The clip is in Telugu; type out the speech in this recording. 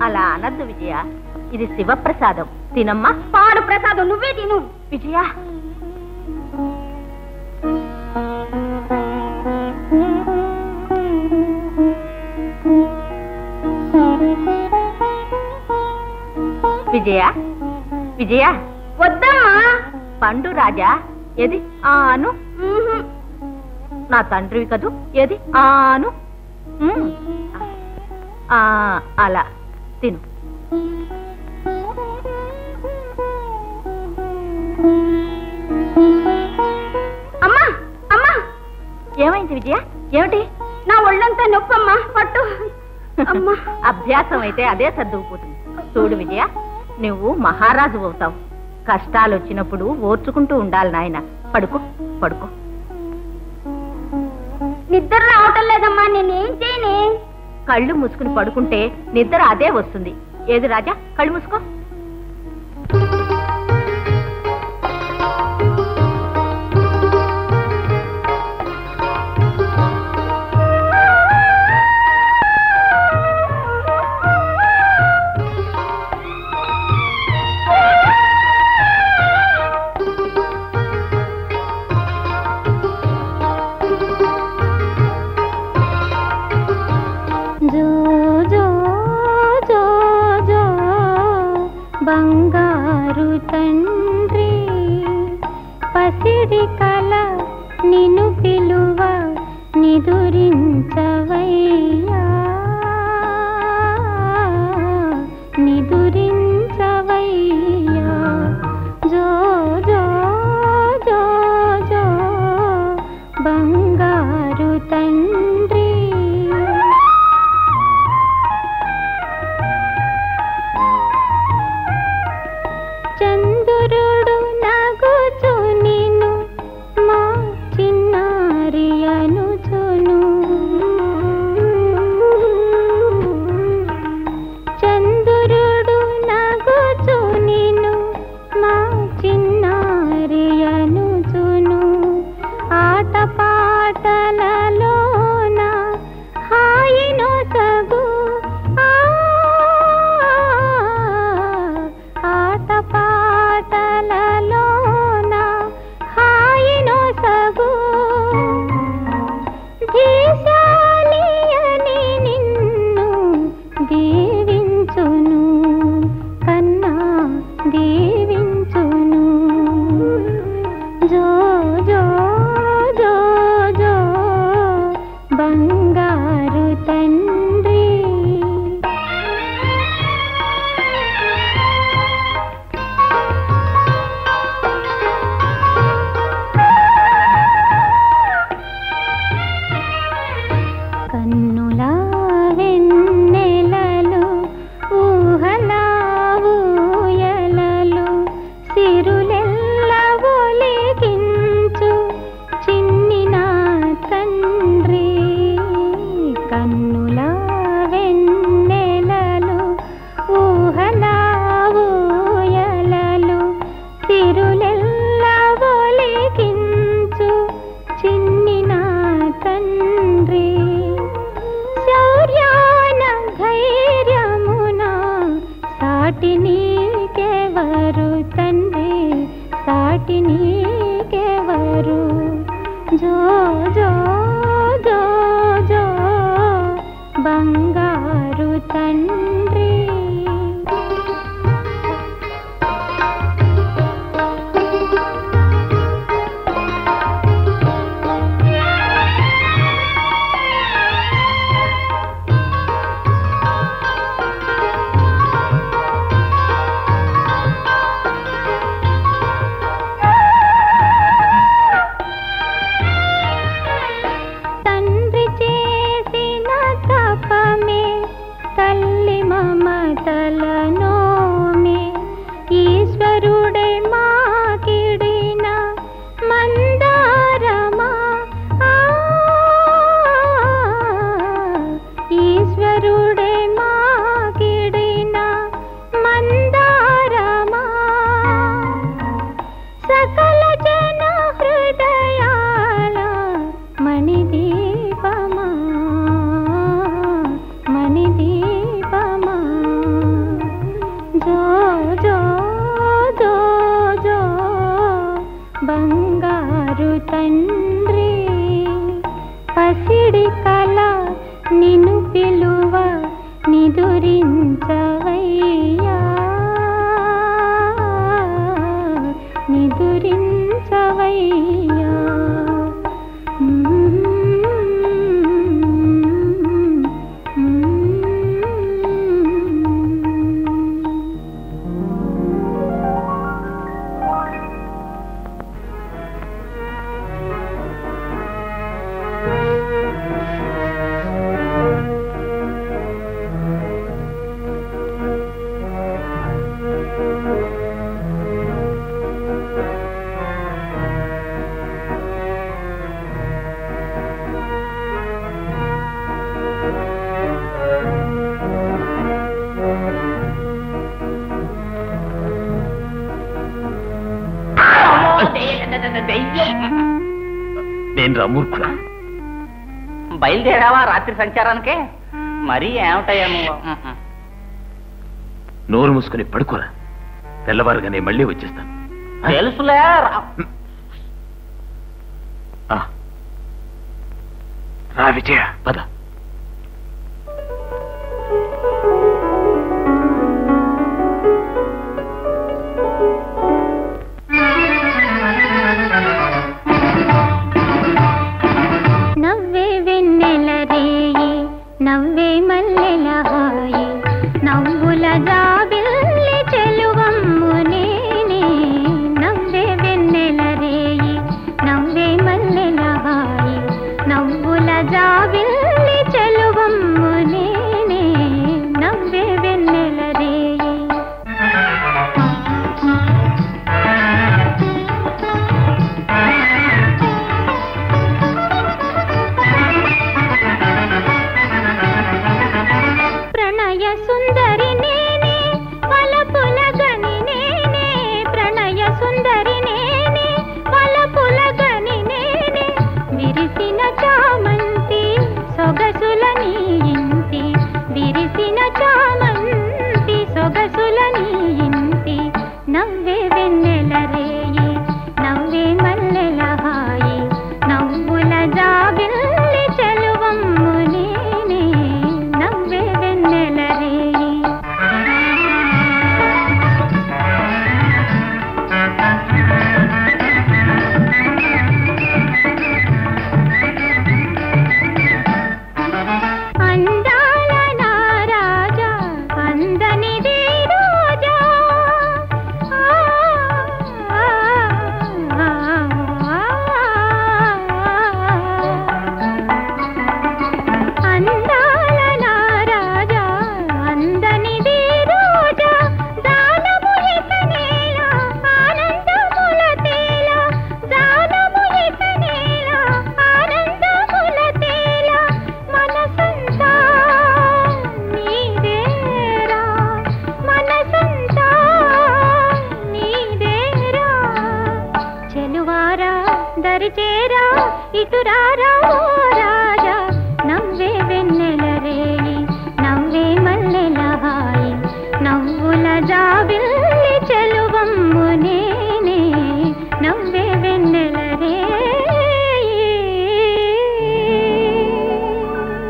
అలా అనద్దు విజయ, ఇది శివప్రసాదం. తినమ్మా. పాడు ప్రసాదం నువ్వే తిను విజయ. విజయ విజయ వద్దమ్మా. పండు రాజా ఏది ఆను. నా తండ్రివి కదూ, ఏది ఆను. అలా తిను. అమ్మా అమ్మా. ఏమైంది విజయ? ఏమిటి? నా ఒళ్ళంతా నొప్పమ్మా, పట్టు. అభ్యాసం అయితే అదే సర్దుకుపోతుంది. చూడు విజయ, నువ్వు మహారాజు అవుతావు. కష్టాలు వచ్చినప్పుడు ఓర్చుకుంటూ ఉండాలి నాయన. పడుకో పడుకో. నిద్ర రావటం లేదమ్మా, నేనేం చేయనే? కళ్ళు మూసుకుని పడుకుంటే నిద్ర అదే వస్తుంది. ఏది రాజా, కళ్ళు మూసుకో. బంగారు తండ్రి పసిడి కల నిన్ను పిలువ నిదురించవయ్యా, నిదురించవయ్యా. జో జో జో జో బంగారు తండ్రి. చంద్రుడు నగుచు నిన్ను మా చిన్నారి అనుచును, కోరికల నిన్ను పిలువ నిదురించవయ్యా నిదురించవయ్యా నేను రమూర్ఖుడా బయలుదేరావా రాత్రి సంచారానికే? మరీ ఏమిటయ్యా నువ్వు? నోరు మూసుకుని పడుకోరా, తెల్లవారుగానే మళ్ళీ వచ్చేస్తాను. తెలుసులే. రా విజయ, పద. నవ్వే వెన్నెల రేయి నవ్వే మల్లెల హాయి నవ్వుల జాబిల్లి చెలువమ్ము నేనే నవ్వే వెన్నెల రేయి నవ్వే మల్లెల హాయి నవ్వుల జాబిల్లి చెలువమ్ము నేనే నవ్వే వెన్నెల రేయి ప్రణయ సుందరి నేనే వలపుల గని నేనే ప్రణయ సుందరి నేనే వలపుల గని నేనే విరిసిన చామన్